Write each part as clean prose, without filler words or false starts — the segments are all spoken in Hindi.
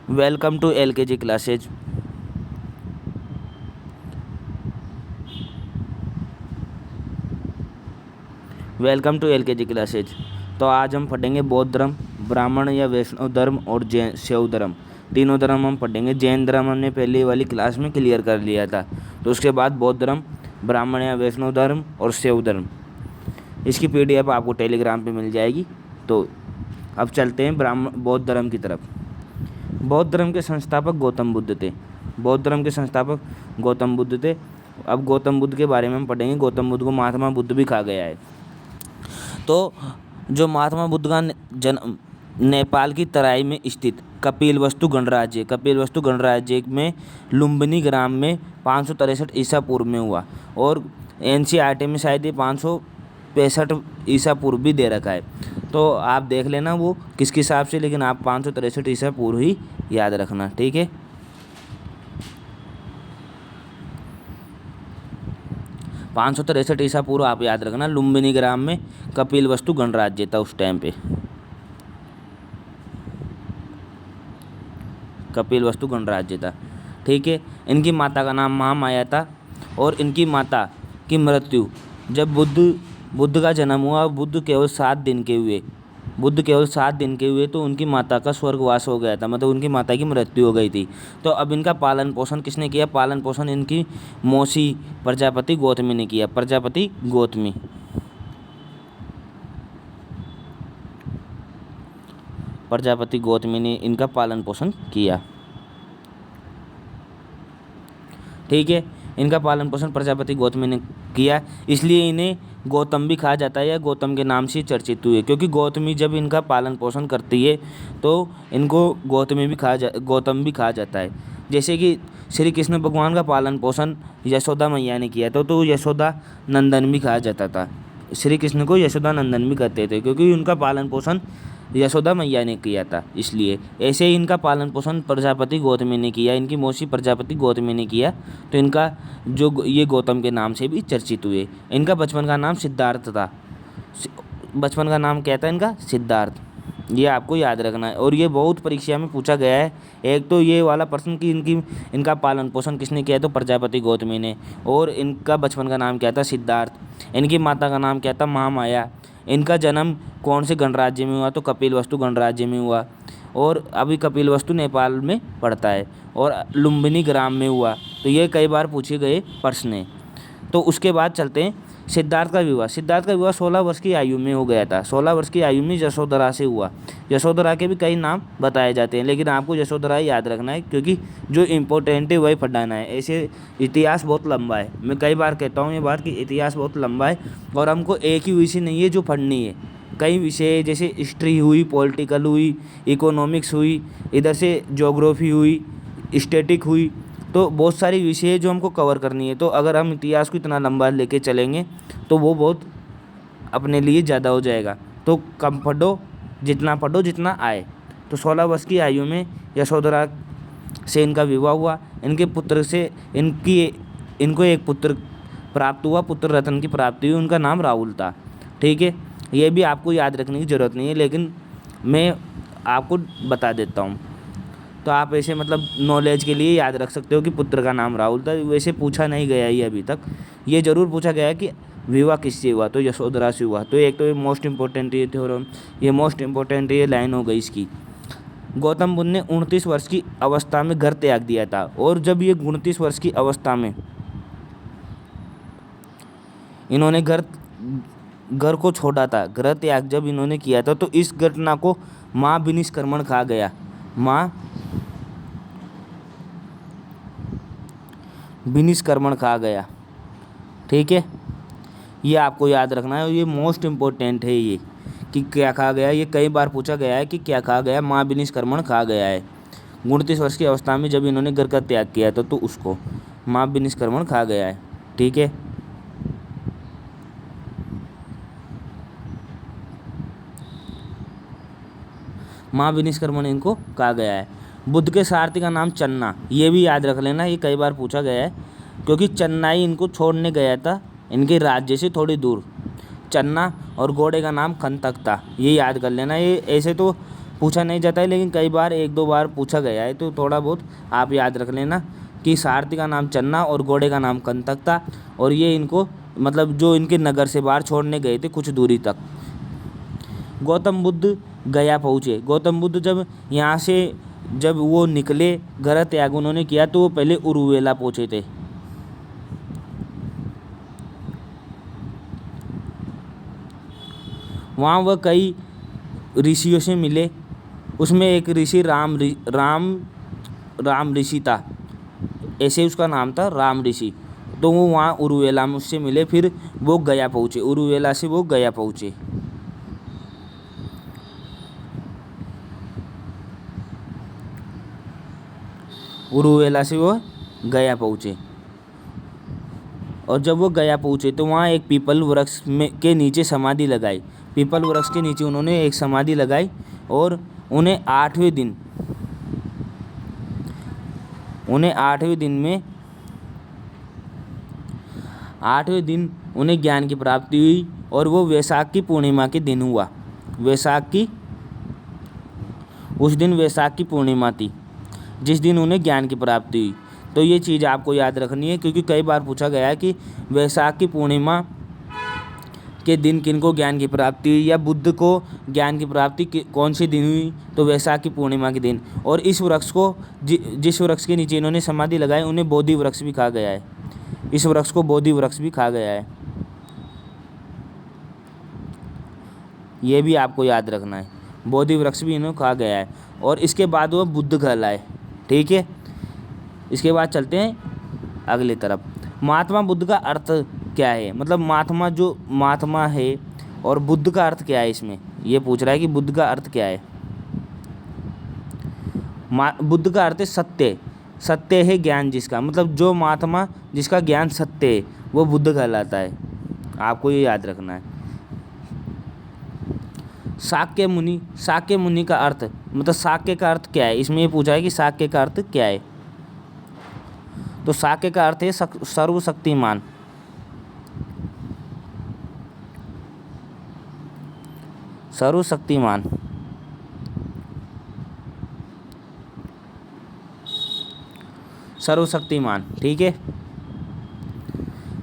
Welcome to LKG classes. Welcome to LKG classes. तो आज हम पढ़ेंगे बौद्ध धर्म, ब्राह्मण या वैष्णव धर्म और जैन शैव धर्म। तीनों धर्म हम पढ़ेंगे। जैन धर्म हमने पहली वाली क्लास में क्लियर कर लिया था। तो उसके बाद बौद्ध धर्म, ब्राह्मण या वैष्णव धर्म और शैव धर्म। इसकी पीडीएफ आपको टेलीग्राम पे मिल जाएगी। तो अब चलते हैं बौद्ध धर्म की तरफ। बौद्ध धर्म के संस्थापक गौतम बुद्ध थे। बौद्ध धर्म के संस्थापक गौतम बुद्ध थे। अब गौतम बुद्ध के बारे में हम पढ़ेंगे। गौतम बुद्ध को महात्मा बुद्ध भी कहा गया है। तो जो महात्मा बुद्ध का जन्म नेपाल की तराई में स्थित कपिलवस्तु गणराज्य में लुम्बिनी ग्राम में 563 ईसा पूर्व में हुआ। और एनसीईआरटी में शायद ये 565 ईसा पूर्व भी दे रखा है। तो आप देख लेना वो किसके हिसाब से, लेकिन आप 563 ईसा पूर्व ही याद रखना, ठीक है। 563 ईसा पूर्व आप याद रखना। लुम्बिनी ग्राम में कपिलवस्तु गणराज्य था उस टाइम पे। कपिलवस्तु गणराज्य था, ठीक है। इनकी माता का नाम महामाया था। और इनकी माता की मृत्यु जब बुद्ध का जन्म हुआ, बुद्ध केवल 7 दिन के हुए तो उनकी माता का स्वर्गवास हो गया था, मतलब उनकी माता की मृत्यु हो गई थी। तो अब इनका पालन पोषण किसने किया? पालन पोषण इनकी मौसी प्रजापति गौतमी ने किया। प्रजापति गौतमी ने इनका पालन पोषण किया, ठीक है। इनका पालन पोषण प्रजापति गौतमी ने किया, इसलिए इन्हें गौतम भी कहा जाता है या गौतम के नाम से चर्चित हुए। क्योंकि गौतमी जब इनका पालन पोषण करती है तो इनको गौतम भी कहा जाता है। जैसे कि श्री कृष्ण भगवान का पालन पोषण यशोदा मैया ने किया था, तो यशोदा नंदन भी कहा जाता था। श्री कृष्ण को यशोदा नंदन भी कहते थे क्योंकि उनका पालन पोषण यशोदा मैया ने किया था, इसलिए। ऐसे ही इनका पालन पोषण प्रजापति गौतमी ने किया, इनकी मौसी प्रजापति गौतमी ने किया। तो इनका ये गौतम के नाम से भी चर्चित हुए। इनका बचपन का नाम सिद्धार्थ था। बचपन का नाम क्या था इनका? सिद्धार्थ। ये आपको याद रखना है और ये बहुत परीक्षा में पूछा गया है। एक तो ये वाला प्रश्न कि इनका पालन पोषण किसने किया, तो प्रजापति गौतमी ने। और इनका बचपन का नाम क्या था? सिद्धार्थ। इनकी माता का नाम क्या था? महामाया। इनका जन्म कौन से गणराज्य में हुआ? तो कपिलवस्तु गणराज्य में हुआ। और अभी कपिलवस्तु नेपाल में पड़ता है और लुम्बिनी ग्राम में हुआ। तो ये कई बार पूछे गए प्रश्न है। तो उसके बाद चलते हैं सिद्धार्थ का विवाह 16 वर्ष की आयु में हो गया था। 16 वर्ष की आयु में यशोधरा से हुआ। यशोधरा के भी कई नाम बताए जाते हैं, लेकिन आपको यशोधरा ही याद रखना है क्योंकि जो इम्पोर्टेंट है वही पढ़ाना है। ऐसे इतिहास बहुत लंबा है, मैं कई बार कहता हूँ ये बात कि इतिहास बहुत लंबा है और हमको एक ही विषय नहीं है जो पढ़नी है। कई विषय जैसे हिस्ट्री हुई, पॉलिटिकल हुई, इकोनॉमिक्स हुई, इधर से ज्योग्राफी हुई, स्टैटिक हुई, तो बहुत सारी विषय है जो हमको कवर करनी है। तो अगर हम इतिहास को इतना लंबा लेके चलेंगे तो वो बहुत अपने लिए ज़्यादा हो जाएगा। तो कम पढ़ो जितना आए। तो 16 वर्ष की आयु में यशोधरा से इनका विवाह हुआ। इनके पुत्र से इनको एक पुत्र प्राप्त हुआ, पुत्र रत्न की प्राप्ति हुई। उनका नाम राहुल था, ठीक है। ये भी आपको याद रखने की ज़रूरत नहीं है, लेकिन मैं आपको बता देता हूँ। तो आप ऐसे मतलब नॉलेज के लिए याद रख सकते हो कि पुत्र का नाम राहुल था। वैसे पूछा नहीं गया ये अभी तक। ये ज़रूर पूछा गया है कि विवाह किससे हुआ, तो यशोधरा से हुआ। तो एक तो ये मोस्ट इम्पोर्टेंट ये थ्योरम, ये मोस्ट इम्पोर्टेंट ये लाइन हो गई इसकी। गौतम बुद्ध ने 29 वर्ष की अवस्था में घर त्याग दिया था। और जब ये 29 वर्ष की अवस्था में इन्होंने घर को छोड़ा था, घर त्याग जब इन्होंने किया था, तो इस घटना को महाविनिष्क्रमण कहा गया। विनिष्क्रमण कहा गया, ठीक है। ये आपको याद रखना है और ये मोस्ट इम्पोर्टेंट है ये कि क्या कहा गया। ये कई बार पूछा गया है कि क्या कहा गया। महाविनिष्क्रमण कहा गया है। 29 वर्ष की अवस्था में जब इन्होंने घर का त्याग किया था तो उसको महाविनिष्क्रमण कहा गया है, ठीक है। महाविनिष्क्रमण इनको कहा गया है। बुद्ध के सारथी का नाम चन्ना, ये भी याद रख लेना, ये कई बार पूछा गया है क्योंकि चन्नाई इनको छोड़ने गया था इनके राज्य से थोड़ी दूर। चन्ना और घोड़े का नाम खंतक था, ये याद कर लेना। ये ऐसे तो पूछा नहीं जाता है, लेकिन कई बार 1-2 बार पूछा गया है, तो थोड़ा बहुत आप याद रख लेना कि सारथी का नाम चन्ना और घोड़े का नाम कंतक था, और ये इनको मतलब जो इनके नगर से बाहर छोड़ने गए थे कुछ दूरी तक। गौतम बुद्ध गया पहुँचे। गौतम बुद्ध जब यहाँ से जब वो निकले, घर त्याग उन्होंने किया, तो वो पहले उरुवेला पहुँचे थे। वहाँ वह कई ऋषियों से मिले। उसमें एक ऋषि राम ऋषि था, ऐसे उसका नाम था, राम ऋषि। तो वो वहाँ उरुवेला में उससे मिले, फिर वो गया पहुँचे। उरुवेला से वो गया पहुँचे। उरुवेला से वो गया पहुँचे, और जब वो गया पहुँचे तो वहाँ एक पीपल वृक्ष में के नीचे समाधि लगाई। पीपल वृक्ष के नीचे उन्होंने एक समाधि लगाई, और उन्हें 8वें दिन उन्हें ज्ञान की प्राप्ति हुई, और वो वैशाख की पूर्णिमा के दिन हुआ। उस दिन वैशाख की पूर्णिमा थी, जिस दिन उन्हें ज्ञान की प्राप्ति हुई। तो ये चीज़ आपको याद रखनी है, क्योंकि कई बार पूछा गया है कि वैशाख की पूर्णिमा के दिन किनको ज्ञान की प्राप्ति हुई, या बुद्ध को ज्ञान की प्राप्ति कौन से दिन हुई, तो वैशाख की पूर्णिमा के दिन। और इस वृक्ष को जिस वृक्ष के नीचे इन्होंने समाधि लगाई, उन्हें बोधि वृक्ष भी कहा गया है। इस वृक्ष को बोधि वृक्ष भी कहा गया है, ये भी आपको याद रखना है। बोधि वृक्ष भी इन्हें कहा गया है। और इसके बाद वो बुद्ध कहलाए। ठीक है, इसके बाद चलते हैं अगले तरफ। महात्मा बुद्ध का अर्थ क्या है, मतलब महात्मा है और बुद्ध का अर्थ क्या है, इसमें ये पूछ रहा है कि बुद्ध का अर्थ क्या है। बुद्ध का अर्थ है सत्य है ज्ञान जिसका, मतलब जो महात्मा जिसका ज्ञान सत्य है वो बुद्ध कहलाता है। आपको ये याद रखना है। शाक्य मुनि का अर्थ, मतलब शाक्य का अर्थ क्या है, इसमें ये पूछा है कि शाक्य का अर्थ क्या है। तो शाक्य का अर्थ है सर्वशक्तिमान। सर्वशक्तिमान, ठीक है।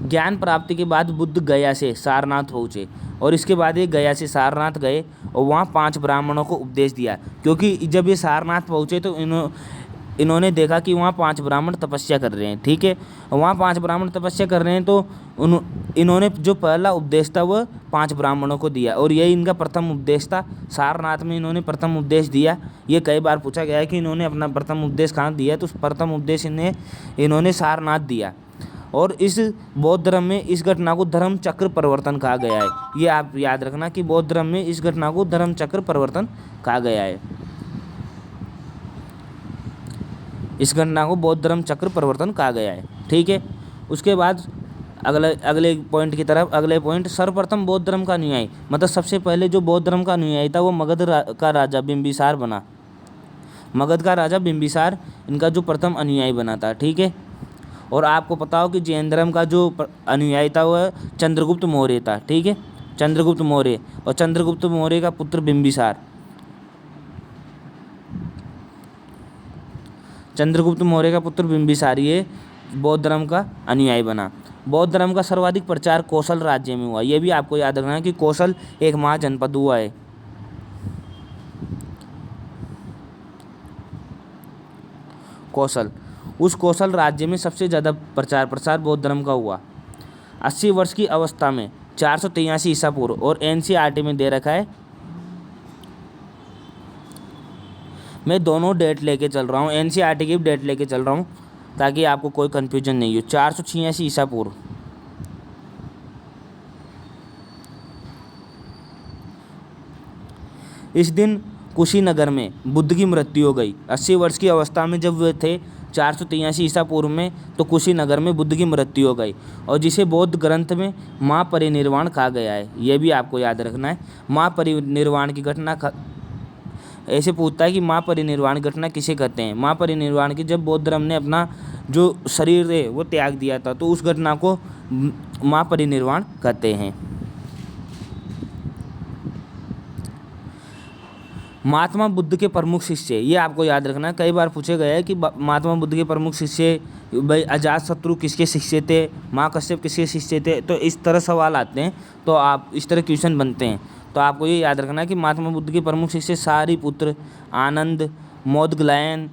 ज्ञान प्राप्ति के बाद बुद्ध गया से सारनाथ पहुँचे, और इसके बाद ये गया से सारनाथ गए और वहाँ 5 ब्राह्मणों को उपदेश दिया। क्योंकि जब ये सारनाथ पहुँचे तो इन्होंने देखा कि वहाँ 5 ब्राह्मण तपस्या कर रहे हैं। ठीक है, वहाँ 5 ब्राह्मण तपस्या कर रहे हैं, तो इन्होंने जो पहला उपदेश था वह 5 ब्राह्मणों को दिया, और यही इनका प्रथम उपदेश था। सारनाथ में इन्होंने प्रथम उपदेश दिया। ये कई बार पूछा गया है कि इन्होंने अपना प्रथम उपदेश कहाँ दिया, तो प्रथम उपदेश इन्होंने सारनाथ दिया। और इस बौद्ध धर्म में इस घटना को धर्म चक्र परिवर्तन कहा गया है। ये आप याद रखना कि बौद्ध धर्म में इस घटना को धर्म चक्र परिवर्तन कहा गया है। इस घटना को बौद्ध धर्म चक्र परिवर्तन कहा गया है। ठीक है, उसके बाद अगले पॉइंट की तरफ। अगले पॉइंट, सर्वप्रथम बौद्ध धर्म का अनुयायी, मतलब सबसे पहले जो बौद्ध धर्म का अनुयायी था वो मगध का राजा बिंबिसार बना। मगध का राजा बिंबिसार इनका जो प्रथम अनुयायी बना था। ठीक है, और आपको पता हो कि जैन धर्म का जो अनुयायी था वह चंद्रगुप्त मौर्य था। ठीक है, चंद्रगुप्त मौर्य, और चंद्रगुप्त मौर्य का पुत्र बिंबिसार। चंद्रगुप्त मौर्य का पुत्र बिंबिसार ये बौद्ध धर्म का अनुयायी बना। बौद्ध धर्म का सर्वाधिक प्रचार कौशल राज्य में हुआ। ये भी आपको याद रखना है कि कौशल एक महाजनपद हुआ है। उस कौशल राज्य में सबसे ज़्यादा प्रसार बौद्ध धर्म का हुआ। 80 वर्ष की अवस्था में 483 ईसा पूर्व, और NCERT में दे रखा है, मैं दोनों डेट लेके चल रहा हूँ, NCERT की भी डेट लेके चल रहा हूँ ताकि आपको कोई कन्फ्यूजन नहीं हो। 486 ईसा पूर्व। इस दिन कुशीनगर में बुद्ध की मृत्यु हो गई। 80 वर्ष की अवस्था में जब वे थे 483 ईसा पूर्व में, तो कुशीनगर में बुद्ध की मृत्यु हो गई, और जिसे बौद्ध ग्रंथ में महापरिनिर्वाण कहा गया है। यह भी आपको याद रखना है। महापरिनिर्वाण की घटना ऐसे पूछता है कि महापरिनिर्वाण घटना किसे कहते हैं। महापरिनिर्वाण की जब बौद्ध धर्म ने अपना जो शरीर है वो त्याग दिया था, तो उस घटना को महापरिनिर्वाण कहते हैं। महात्मा बुद्ध के प्रमुख शिष्य, ये आपको याद रखना है, कई बार पूछे गए हैं कि महात्मा बुद्ध के प्रमुख शिष्य, भाई अजात शत्रु किसके शिष्य थे, महाकश्यप किसके शिष्य थे, तो इस तरह सवाल आते हैं, तो आप इस तरह क्वेश्चन बनते हैं, तो आपको ये याद रखना है कि महात्मा बुद्ध के प्रमुख शिष्य सारिपुत्र, आनंद, मोदग्लायन,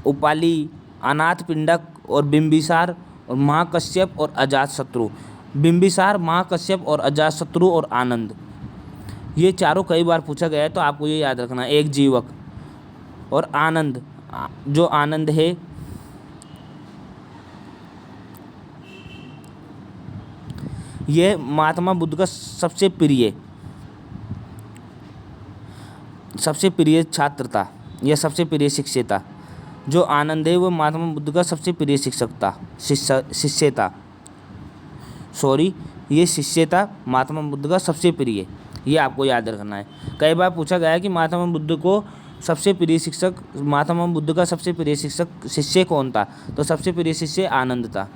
उपाली, अनाथ पिंडक और बिंबिसार और महाकश्यप और अजातशत्रु। बिंबिसार, महाकश्यप और अजातशत्रु और आनंद, ये चारों कई बार पूछा गया है, तो आपको ये याद रखना है। एक जीवक और आनंद, जो आनंद है ये महात्मा बुद्ध का सबसे प्रिय छात्र था, यह सबसे प्रिय शिष्य था। जो आनंद है वो महात्मा बुद्ध का सबसे प्रिय शिष्य था, सॉरी, ये शिष्य था महात्मा बुद्ध का सबसे प्रिय, ये आपको याद रखना है। कई बार पूछा गया है कि महात्मा बुद्ध का सबसे प्रिय शिष्य कौन था, तो सबसे प्रिय शिष्य आनंद था।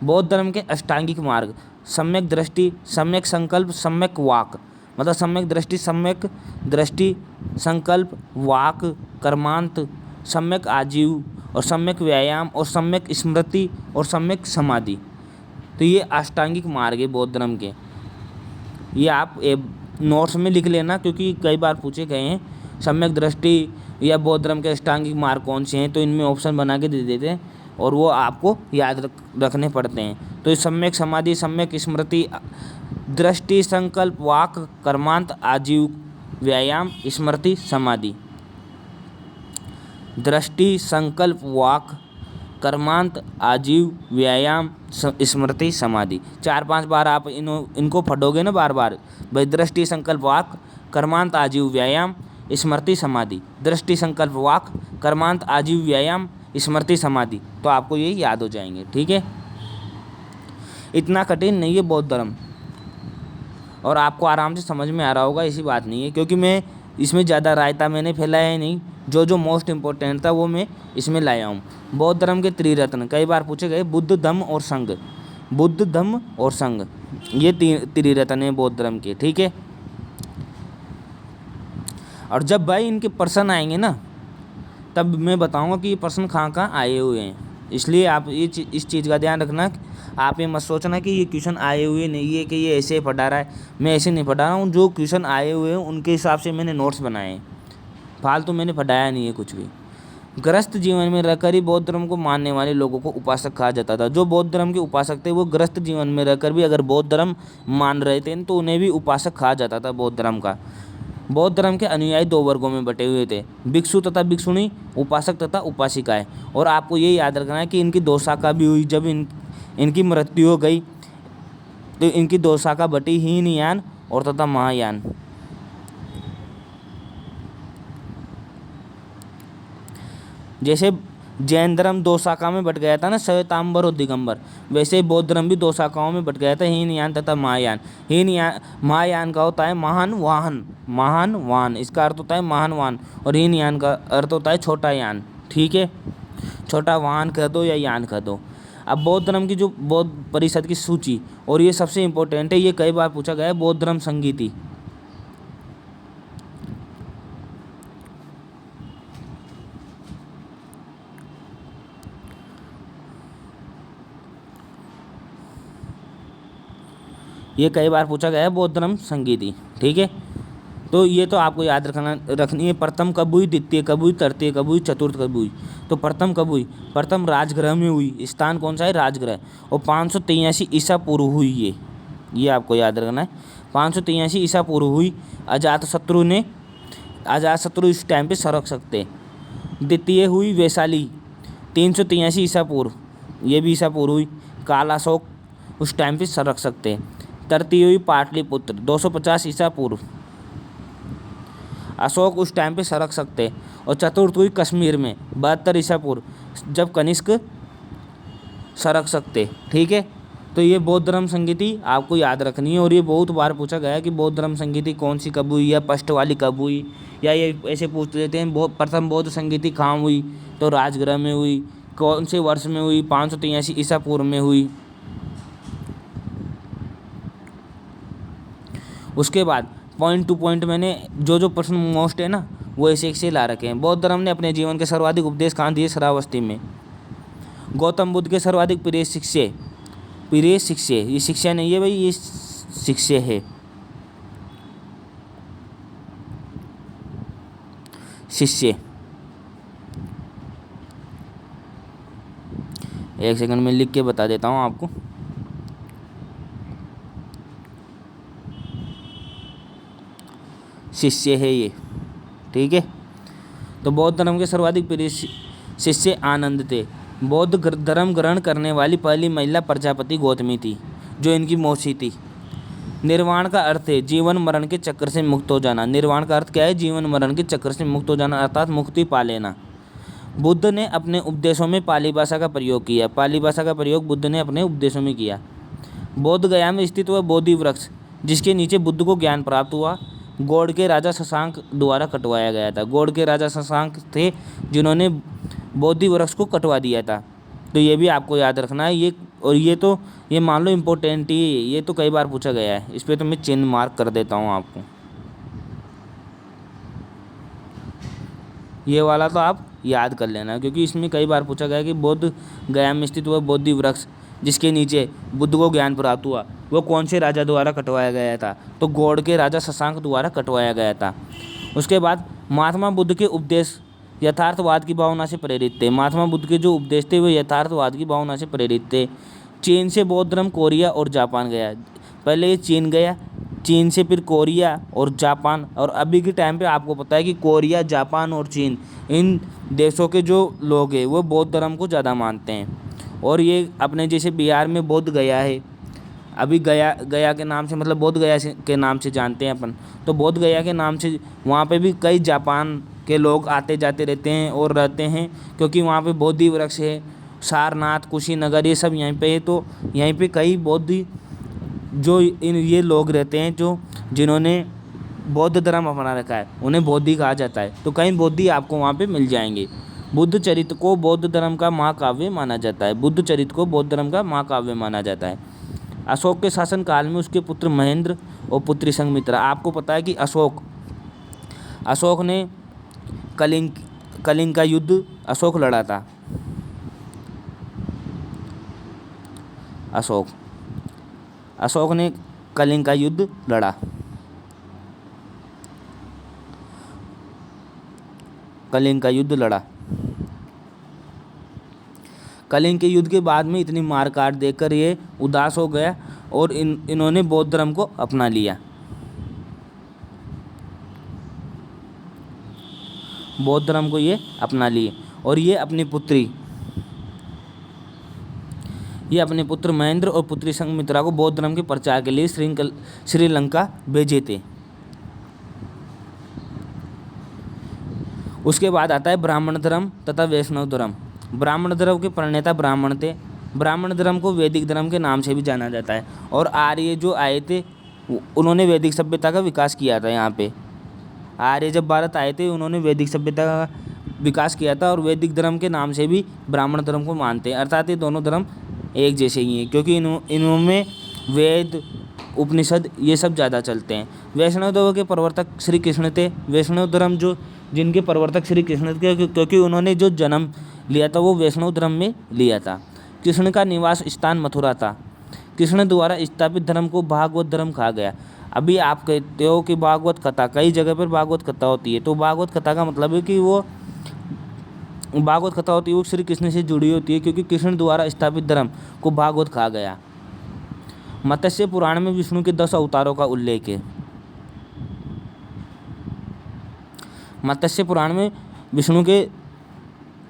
बौद्ध धर्म के अष्टांगिक मार्ग, सम्यक दृष्टि, सम्यक संकल्प, सम्यक वाक, मतलब सम्यक दृष्टि, संकल्प, वाक, कर्मांत, सम्यक आजीव और सम्यक व्यायाम और सम्यक स्मृति और सम्यक समाधि, तो ये अष्टांगिक मार्ग है बौद्ध धर्म के। ये आप नोट्स में लिख लेना, क्योंकि कई बार पूछे गए हैं सम्यक दृष्टि या बौद्ध धर्म के अष्टांगिक मार्ग कौन से हैं, तो इनमें ऑप्शन बना के दे देते हैं और वो आपको याद रखने पड़ते हैं। तो ये सम्यक समाधि, सम्यक स्मृति, दृष्टि, संकल्प, वाक, कर्मांत, आजीव, व्यायाम, स्मृति, समाधि। दृष्टि, संकल्प, वाक, कर्मांत, आजीव, व्यायाम, स्मृति, समाधि, 4-5 बार आप इनको पढ़ोगे ना बार बार, भाई दृष्टि, संकल्प, वाक, कर्मांत, आजीव, व्यायाम, स्मृति, समाधि, दृष्टि, संकल्प, वाक, कर्मांत, आजीव, व्यायाम, स्मृति, समाधि, तो आपको ये याद हो जाएंगे। ठीक है, इतना कठिन नहीं है बौद्ध धर्म, और आपको आराम से समझ में आ रहा होगा, ऐसी बात नहीं है, क्योंकि मैं इसमें ज़्यादा रायता मैंने फैलाया ही नहीं, जो मोस्ट इम्पोर्टेंट था वो मैं इसमें लाया हूँ। बौद्ध धर्म के त्रिरत्न कई बार पूछे गए, बुद्ध, धम्म और संघ, बुद्ध, धम्म और संघ, ये त्रिरत्न है बौद्ध धर्म के। ठीक है, और जब भाई इनके प्रश्न आएंगे ना, तब मैं बताऊंगा कि ये प्रश्न कहाँ आए हुए हैं, इसलिए आप इस चीज़ का ध्यान रखना। आप ये मत सोचना कि ये क्वेश्चन आए हुए नहीं है, कि ये ऐसे पढ़ा रहा है, मैं ऐसे नहीं पढ़ा रहा हूँ, जो क्वेश्चन आए हुए हैं उनके हिसाब से मैंने नोट्स बनाए हैं, फालतू मैंने पढ़ाया नहीं है कुछ भी। ग्रस्त जीवन में रहकर ही बौद्ध धर्म को मानने वाले लोगों को उपासक कहा जाता था। जो बौद्ध धर्म के उपासक थे वो ग्रस्त जीवन में रहकर भी अगर बौद्ध धर्म मान रहे थे तो उन्हें भी उपासक कहा जाता था बौद्ध धर्म का। बौद्ध धर्म के अनुयायी 2 वर्गों में बटे हुए थे, भिक्षु तथा भिक्षुणी, उपासक तथा उपासिकाएं। और आपको ये याद रखना है कि इनकी 2 शाखा भी हुई, जब इनकी मृत्यु हो गई तो इनकी 2 शाखा बटी, हीनयान और तथा महायान। जैसे जैन धर्म 2 शाखा में बट गया था ना, श्वेतांबर और दिगंबर, वैसे ही बौद्ध धर्म भी 2 शाखाओं में बट गया था, हीनयान तथा महायान। महायान का होता है महान वाहन, इसका अर्थ होता है महान वाहन, और हीनयान का अर्थ होता है छोटा यान। ठीक है, छोटा वाहन कह दो या यान कह दो। अब बौद्ध धर्म की जो बौद्ध परिषद की सूची, और ये सबसे इम्पोर्टेंट है, ये कई बार पूछा गया है, बौद्ध धर्म संगीति। ये कई बार पूछा गया है बौद्ध धर्म संगीति। ठीक है, तो ये तो आपको याद रखनी है। प्रथम कब हुई, द्वितीय कब हुई, तृतीय कब हुई, चतुर्थ कब हुई। तो प्रथम कब हुई, प्रथम राजगृह में हुई, स्थान कौन सा है, राजगृह, और 583 ईसा पूर्व हुई। ये आपको याद रखना है, 583 ईसा पूर्व हुई। अजातशत्रु इस टाइम पे सरक सकते। द्वितीय हुई वैशाली, 383 ईसा पूर्व, ये भी ईसा पूर्व हुई। कालाशोक उस टाइम पे सरक सकते। तृतीय हुई पाटलिपुत्र, 250 ईसा पूर्व, अशोक उस टाइम पे सरक सकते। और चतुर्थ हुई कश्मीर में 72 ईसा पूर्व, जब कनिष्क सरक सकते। ठीक है, तो ये बौद्ध धर्म संगीति आपको याद रखनी है। और ये बहुत बार पूछा गया है कि बौद्ध धर्म संगीति कौन सी कब हुई, या फर्स्ट वाली कब हुई, या ये ऐसे पूछ लेते हैं प्रथम बौद्ध संगीति कहाँ हुई, तो राजगृह में हुई। कौन से वर्ष में हुई, 583 ईसा पूर्व में हुई। उसके बाद पॉइंट टू पॉइंट मैंने जो प्रश्न मोस्ट है ना वो इसे ला रखे हैं। बौद्ध धर्म ने अपने जीवन के सर्वाधिक उपदेश कहाँ दिए? श्रावस्ती में। गौतम बुद्ध के सर्वाधिक प्रिय शिष्य, ये शिक्षा नहीं है भाई, ये शिष्य है, शिष्य। एक सेकंड में लिख के बता देता हूँ आपको। शिष्य है ये, ठीक है। तो बौद्ध धर्म के सर्वाधिक प्रिय शिष्य आनंद थे। बौद्ध धर्म ग्रहण करने वाली पहली महिला प्रजापति गौतमी थी, जो इनकी मौसी थी। निर्वाण का अर्थ है जीवन मरण के चक्र से मुक्त हो जाना। निर्वाण का अर्थ क्या है? जीवन मरण के चक्र से मुक्त हो जाना, अर्थात मुक्ति पा लेना। बुद्ध ने अपने उपदेशों में पाली भाषा का प्रयोग किया। पाली भाषा का प्रयोग बुद्ध ने अपने उपदेशों में किया। बोध गया में स्थित वह बोधि वृक्ष जिसके नीचे बुद्ध को ज्ञान प्राप्त हुआ, गौड़ के राजा शशांक द्वारा कटवाया गया था। गौड़ के राजा शशांक थे जिन्होंने बोधि वृक्ष को कटवा दिया था। तो ये भी आपको याद रखना है। ये मान लो इम्पोर्टेंट ही है, ये तो कई बार पूछा गया है। इस पर तो मैं चिन्ह मार्क कर देता हूँ आपको। ये वाला तो आप याद कर लेना, क्योंकि इसमें कई बार पूछा गया कि बोध गया में स्थित वह बोधि वृक्ष जिसके नीचे बुद्ध को ज्ञान प्राप्त हुआ, वो कौन से राजा द्वारा कटवाया गया था? तो गौड़ के राजा शशांक द्वारा कटवाया गया था। उसके बाद महात्मा बुद्ध के उपदेश यथार्थवाद की भावना से प्रेरित थे। महात्मा बुद्ध के जो उपदेश थे वो यथार्थवाद की भावना से प्रेरित थे। चीन से बौद्ध धर्म कोरिया और जापान गया। पहले ये चीन गया, चीन से फिर कोरिया और जापान, और अभी के टाइम पे आपको पता है कि कोरिया, जापान और चीन, इन देशों के जो लोग हैं वो बौद्ध धर्म को ज़्यादा मानते हैं। और ये अपने जैसे बिहार में बोध गया है, अभी गया के नाम से, मतलब बोध गया के नाम से जानते हैं अपन। तो बोध गया के नाम से वहाँ पे भी कई जापान के लोग आते जाते रहते हैं और रहते हैं, क्योंकि वहाँ पे बोधि वृक्ष है। सारनाथ, कुशीनगर, ये सब यहीं पे है। तो यहीं पे कई बौद्ध जो ये लोग रहते हैं जो जिन्होंने बौद्ध धर्म अपना रखा है, उन्हें बौद्धि कहा जाता है। तो कई बौद्धि आपको वहाँ पे मिल जाएंगे। बुद्ध चरित्र को बौद्ध धर्म का महाकाव्य माना जाता है। बुद्ध चरित्र को बौद्ध धर्म का महाकाव्य माना जाता है। अशोक के शासन काल में उसके पुत्र महेंद्र और पुत्री संघमित्रा। आपको पता है कि अशोक ने कलिंग का युद्ध अशोक लड़ा था। अशोक ने कलिंग का युद्ध लड़ा। कलिंग का युद्ध लड़ा। कलिंग के युद्ध के बाद में इतनी मार काट देकर ये उदास हो गया और इन्होंने बौद्ध धर्म को अपना लिया। बौद्ध धर्म को ये अपना लिए और ये अपनी पुत्र महेंद्र और पुत्री संघमित्रा को बौद्ध धर्म के प्रचार के लिए श्रीलंका भेजे थे। उसके बाद आता है ब्राह्मण धर्म तथा वैष्णव धर्म। ब्राह्मण धर्म के प्रणेता ब्राह्मण थे। ब्राह्मण धर्म को वैदिक धर्म के नाम से भी जाना जाता है। और आर्य जो आए थे उन्होंने वैदिक सभ्यता का विकास किया था। यहाँ पे आर्य जब भारत आए थे उन्होंने वैदिक सभ्यता का विकास किया था और वैदिक धर्म के नाम से भी ब्राह्मण धर्म को मानते हैं। अर्थात ये दोनों धर्म एक जैसे ही हैं, क्योंकि इनमें वेद, उपनिषद ये सब ज़्यादा चलते हैं। वैष्णव धर्म के प्रवर्तक श्री कृष्ण थे। वैष्णव धर्म जिनके प्रवर्तक श्री कृष्ण थे, क्योंकि उन्होंने जो जन्म लिया था वो वैष्णव धर्म में लिया था। कृष्ण का निवास स्थान मथुरा था। कृष्ण द्वारा स्थापित धर्म को भागवत धर्म कहा गया। अभी आप कहते हो कि भागवत कथा, कई जगह पर भागवत कथा होती है, तो भागवत कथा का मतलब है कि वो भागवत कथा होती है वो श्री कृष्ण से जुड़ी होती है, क्योंकि कृष्ण द्वारा स्थापित धर्म को भागवत कहा गया। मत्स्य पुराण में विष्णु के 10 अवतारों का उल्लेख है। मत्स्य पुराण में विष्णु के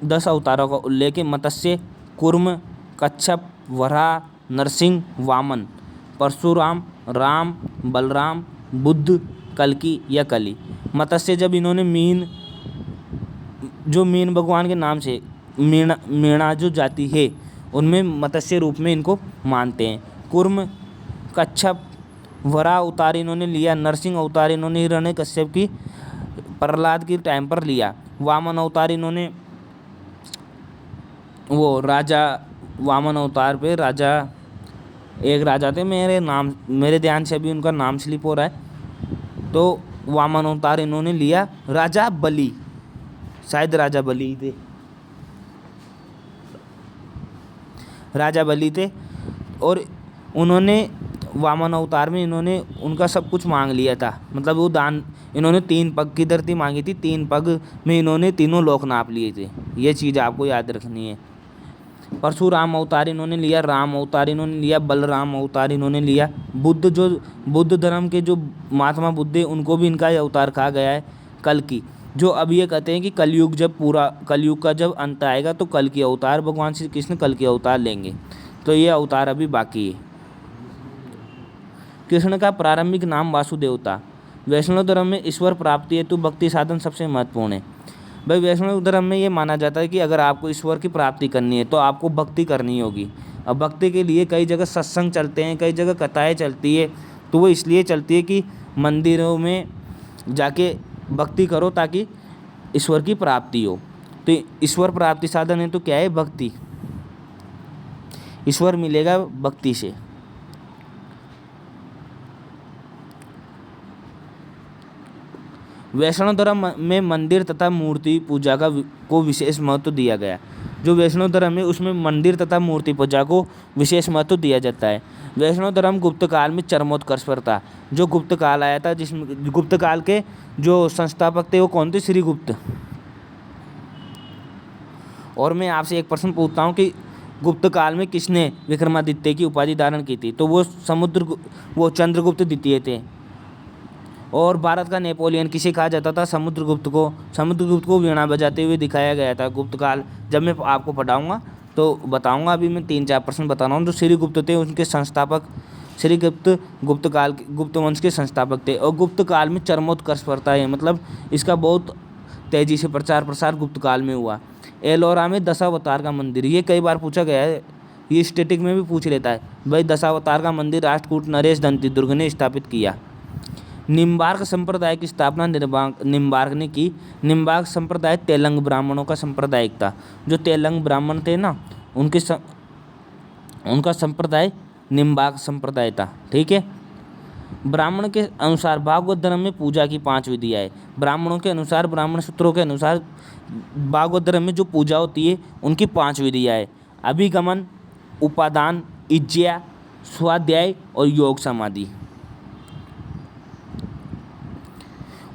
10 अवतारों का उल्लेख है। मत्स्य, कूर्म, कच्छप, वराह, नरसिंह, वामन, परशुराम, राम, बलराम, बुद्ध, कल्कि या कली। मत्स्य जब इन्होंने मीन भगवान के नाम से मीणा जो जाति है उनमें मत्स्य रूप में इनको मानते हैं। कूर्म, कच्छप, वराह अवतार इन्होंने लिया। नरसिंह अवतार इन्होंने हिरण्यकश्यप की प्रहलाद के टाइम पर लिया। वामन अवतार इन्होंने वो राजा, वामन अवतार पे एक राजा थे, मेरे ध्यान से अभी उनका नाम स्लिप हो रहा है। तो वामन अवतार इन्होंने लिया राजा बलि, शायद राजा बलि थे, राजा बलि थे। और उन्होंने वामन अवतार में इन्होंने उनका सब कुछ मांग लिया था, मतलब वो दान, इन्होंने 3 पग की धरती मांगी थी, 3 पग में इन्होंने तीनों लोक नाप लिए थे। ये चीज़ आपको याद रखनी है। परशुराम अवतार इन्होंने लिया, राम अवतार इन्होंने लिया, बलराम अवतार इन्होंने लिया। बुद्ध धर्म के जो महात्मा बुद्ध है उनको भी इनका ये अवतार कहा गया है, कल की। जो अब ये कहते हैं कि कलयुग का जब अंत आएगा तो कल की अवतार, भगवान श्री कृष्ण कल की अवतार लेंगे, तो ये अवतार अभी बाकी है। कृष्ण का प्रारंभिक नाम वासुदेव था। वैष्णव धर्म में ईश्वर प्राप्ति हेतु भक्ति साधन सबसे महत्वपूर्ण है। भाई वैष्णव धर्म में ये माना जाता है कि अगर आपको ईश्वर की प्राप्ति करनी है तो आपको भक्ति करनी होगी। अब भक्ति के लिए कई जगह सत्संग चलते हैं, कई जगह कथाएं चलती है, तो वो इसलिए चलती है कि मंदिरों में जाके भक्ति करो ताकि ईश्वर की प्राप्ति हो। तो ईश्वर प्राप्ति साधन है तो क्या है? भक्ति। ईश्वर मिलेगा भक्ति से। वैष्णव धर्म में मंदिर तथा मूर्ति पूजा को विशेष महत्व दिया गया। जो वैष्णव धर्म है उसमें मंदिर तथा मूर्ति पूजा को विशेष महत्व दिया जाता है। वैष्णव धर्म गुप्त काल में चरमोत्कर्ष पर था। जो गुप्त काल आया था, जिसमें गुप्त काल के जो संस्थापक थे वो कौन थे? श्रीगुप्त। और मैं आपसे एक प्रश्न पूछता हूँ कि गुप्त काल में किसने विक्रमादित्य की उपाधि धारण की थी? तो वो चंद्रगुप्त द्वितीय थे। और भारत का नेपोलियन किसे कहा जाता था? समुद्रगुप्त को। समुद्रगुप्त को वीणा बजाते हुए दिखाया गया था गुप्त काल। जब मैं आपको पढ़ाऊंगा तो बताऊंगा, अभी मैं 3-4 प्रश्न बता रहा हूँ। जो श्रीगुप्त थे उनके संस्थापक, श्रीगुप्त गुप्त वंश के संस्थापक थे। और गुप्त काल में चरमोत्कर्ष पड़ता है, मतलब इसका बहुत तेजी से प्रचार प्रसार गुप्त काल में हुआ। एलोरा में दशावतार का मंदिर, ये कई बार पूछा गया है, ये स्टैटिक में भी पूछ लेता है भाई। दशावतार का मंदिर राष्ट्रकूट नरेश दंतिदुर्ग ने स्थापित किया। निम्बार्क संप्रदाय की स्थापना निम्बार्क ने की। निम्बार्क संप्रदाय तेलंग ब्राह्मणों का संप्रदाय था। जो तेलंग ब्राह्मण थे ना, उनका संप्रदाय निम्बार्क संप्रदाय था। ठीक है। ब्राह्मण के अनुसार भागवत धर्म में पूजा की 5 विधियाँ है। ब्राह्मणों के अनुसार, ब्राह्मण सूत्रों के अनुसार भागवत धर्म में जो पूजा होती है उनकी 5 विधियाँ है। अभिगमन, उपादान, इज्ज्या, स्वाध्याय और योग समाधि।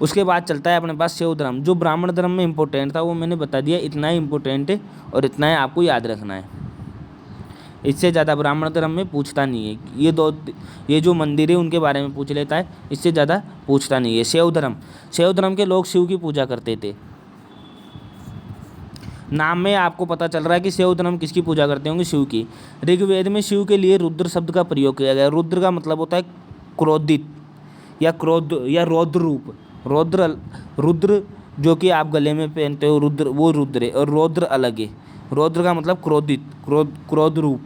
उसके बाद चलता है अपने पास शैव धर्म। जो ब्राह्मण धर्म में इम्पोर्टेंट था वो मैंने बता दिया, इतना ही इम्पोर्टेंट है और इतना ही आपको याद रखना है। इससे ज़्यादा ब्राह्मण धर्म में पूछता नहीं है। ये जो मंदिर है उनके बारे में पूछ लेता है, इससे ज़्यादा पूछता नहीं है। शैव धर्म के लोग शिव की पूजा करते थे। नाम में आपको पता चल रहा है कि शैव धर्म किसकी पूजा करते होंगे? शिव की। ऋग्वेद में शिव के लिए रुद्र शब्द का प्रयोग किया गया। रुद्र का मतलब होता है क्रोधित या क्रोध या रौद्र रूप। रुद्र जो कि आप गले में पहनते हो, रुद्र, वो रुद्र है। और रौद्र अलग है। रौद्र का मतलब क्रोधित, क्रोध रूप।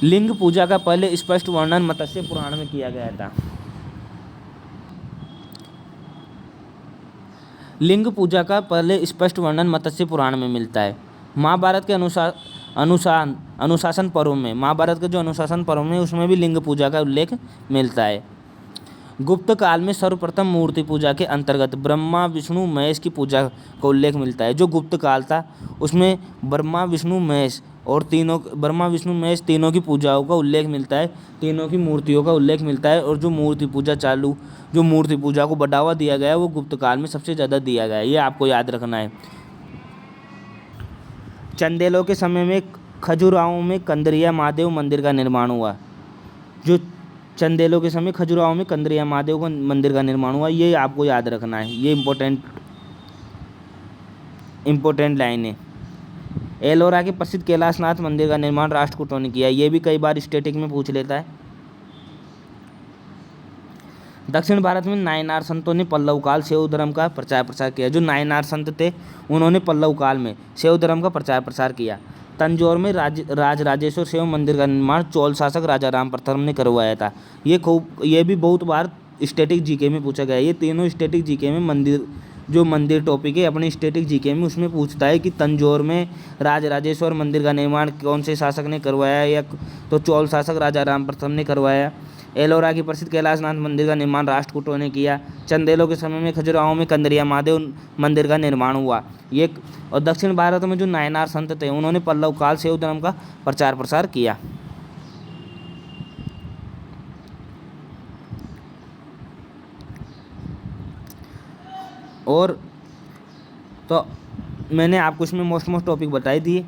लिंग पूजा का पहले स्पष्ट वर्णन मत्स्य पुराण में किया गया था। लिंग पूजा का पहले स्पष्ट वर्णन मत्स्य पुराण में मिलता है। महाभारत के अनुशासन पर्व में, महाभारत के जो अनुशासन पर्व में, उसमें भी लिंग पूजा का उल्लेख मिलता है। गुप्त काल में सर्वप्रथम मूर्ति पूजा के अंतर्गत ब्रह्मा विष्णु महेश की पूजा का उल्लेख मिलता है। जो गुप्त काल था उसमें ब्रह्मा विष्णु महेश तीनों की पूजाओं का उल्लेख मिलता है, तीनों की मूर्तियों का उल्लेख मिलता है। और जो मूर्ति पूजा को बढ़ावा दिया गया है वो गुप्त काल में सबसे ज़्यादा दिया गया है। ये आपको याद रखना है। चंदेलों के समय में खजुराहो में कंदरिया महादेव मंदिर का निर्माण हुआ। जो चंदेलों के समय खजुराहो में कंदरिया महादेव का मंदिर का निर्माण हुआ, ये आपको याद रखना है। ये इम्पोर्टेंट लाइन है। एलोरा के प्रसिद्ध कैलाशनाथ मंदिर का निर्माण राष्ट्रकूटों ने किया। ये भी कई बार स्टैटिक में पूछ लेता है। दक्षिण भारत में नायनार संतों ने पल्लव काल शैव धर्म का प्रचार प्रसार किया। जो नायनार संत थे उन्होंने पल्लव काल में शैव धर्म का प्रचार प्रसार किया। तंजौर में राजराजेश्वर शिव मंदिर का निर्माण चोल शासक राजा राम प्रथम ने करवाया था। ये भी बहुत बार स्टैटिक जीके में पूछा गया है। ये तीनों स्टैटिक जीके में मंदिर टॉपिक है अपने स्टैटिक जीके में, उसमें पूछता है कि तंजौर में राजराजेश्वर मंदिर का निर्माण कौन से शासक ने करवाया, या तो चोल शासक राजा राम प्रथम ने करवाया। एलोरा की प्रसिद्ध कैलाशनाथ मंदिर का निर्माण राष्ट्रकूटों ने किया। चंदेलों के समय में खजुराहो में कंदरिया महादेव मंदिर का निर्माण हुआ। ये और दक्षिण भारत में जो नायनार संत थे उन्होंने पल्लव काल से शैव धर्म का प्रचार प्रसार किया। और तो मैंने आपको इसमें मोस्ट टॉपिक बताई दिए।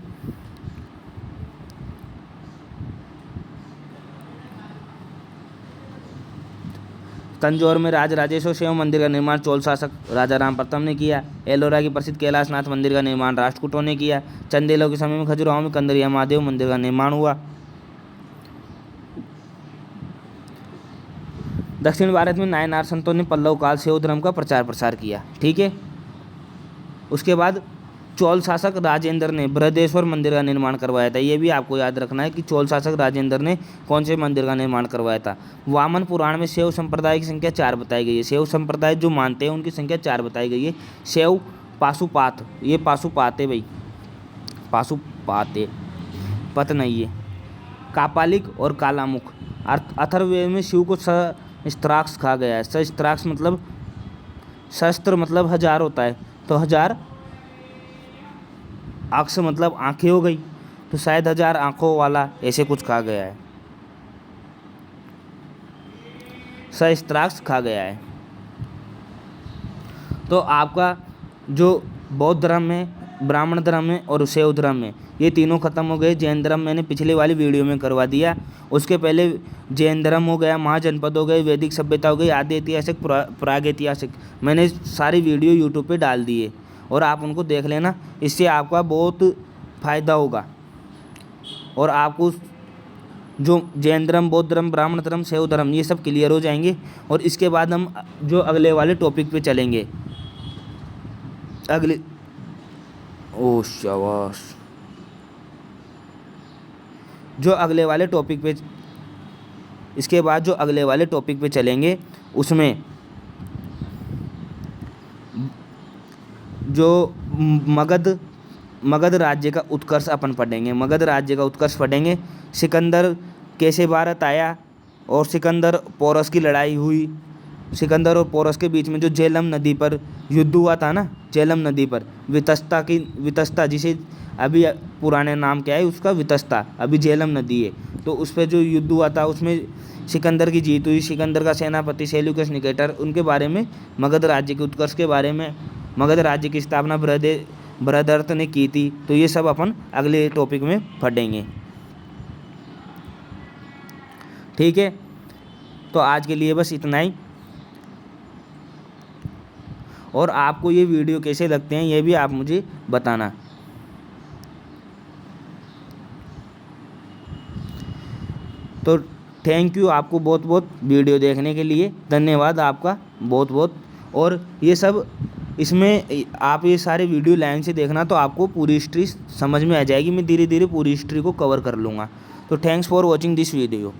तंजौर में राजराजेश्वर शिव मंदिर का निर्माण चोल शासक राजा राम प्रथम ने किया। एलोरा की प्रसिद्ध कैलाशनाथ मंदिर का निर्माण राष्ट्रकूटों ने किया। चंदेलों के समय में खजुराहो में कंदरिया महादेव मंदिर का निर्माण हुआ। दक्षिण भारत में नायनार संतों ने पल्लव काल से शैव धर्म का प्रचार प्रसार किया। ठीक है। उसके बाद चोल शासक राजेंद्र ने बृहदेश्वर मंदिर का निर्माण करवाया था। ये भी आपको याद रखना है कि चोल शासक राजेंद्र ने कौन से मंदिर का निर्माण करवाया था। वामन पुराण में शैव संप्रदाय की संख्या 4 बताई गई है। शैव संप्रदाय जो मानते हैं उनकी संख्या 4 बताई गई है। शैव, पाशुपात, ये पाशुपात है भाई, पाशुपात है, पत नहीं है। कापालिक और कालामुख। अथर्ववेद में शिव को सहस्त्राक्ष कहा गया है। सहस्त्राक्ष मतलब सहस्त्र मतलब 1000 होता है, तो 1000 अक्ष मतलब आंखें हो गई, तो शायद 1000 आंखों वाला ऐसे कुछ कहा गया है, सहस्त्राक्ष कहा गया है। तो आपका जो बौद्ध धर्म है, ब्राह्मण धर्म है और शैव धर्म है, ये तीनों खत्म हो गए। जैन धर्म मैंने पिछले वाली वीडियो में करवा दिया। उसके पहले जैन धर्म हो गया, महाजनपद हो गए, वैदिक सभ्यता हो गई, आदि ऐतिहासिक, प्राग ऐतिहासिक, मैंने सारी वीडियो यूट्यूब पे डाल दी है और आप उनको देख लेना। इससे आपका बहुत फ़ायदा होगा और आपको जो जैन धर्म, बौद्ध धर्म, ब्राह्मण धर्म, शैव धर्म, ये सब क्लियर हो जाएंगे। और इसके बाद हम जो अगले वाले टॉपिक पे चलेंगे, अगले ओ शाबाश, जो अगले वाले टॉपिक पे, इसके बाद जो अगले वाले टॉपिक पे चलेंगे उसमें जो मगध राज्य का उत्कर्ष अपन पढ़ेंगे। मगध राज्य का उत्कर्ष पढ़ेंगे। सिकंदर कैसे भारत आया और सिकंदर पोरस की लड़ाई हुई। सिकंदर और पोरस के बीच में जो झेलम नदी पर युद्ध हुआ था ना, झेलम नदी पर, वितस्ता जिसे अभी पुराने नाम क्या है उसका, वितस्ता, अभी झेलम नदी है, तो उस पर जो युद्ध हुआ था उसमें सिकंदर की जीत हुई। सिकंदर का सेनापति सेल्यूकस निकेटर, उनके बारे में, मगध राज्य के उत्कर्ष के बारे में, मगध राज्य की स्थापना बृहदर्थ ने की थी। तो ये सब अपन अगले टॉपिक में पढ़ेंगे। ठीक है, तो आज के लिए बस इतना ही। और आपको ये वीडियो कैसे लगते हैं ये भी आप मुझे बताना। तो थैंक यू आपको बहुत बहुत वीडियो देखने के लिए, धन्यवाद आपका बहुत बहुत। और ये सब इसमें आप ये सारे वीडियो लाइन से देखना तो आपको पूरी हिस्ट्री समझ में आ जाएगी। मैं धीरे धीरे पूरी हिस्ट्री को कवर कर लूँगा। तो thanks for watching this video.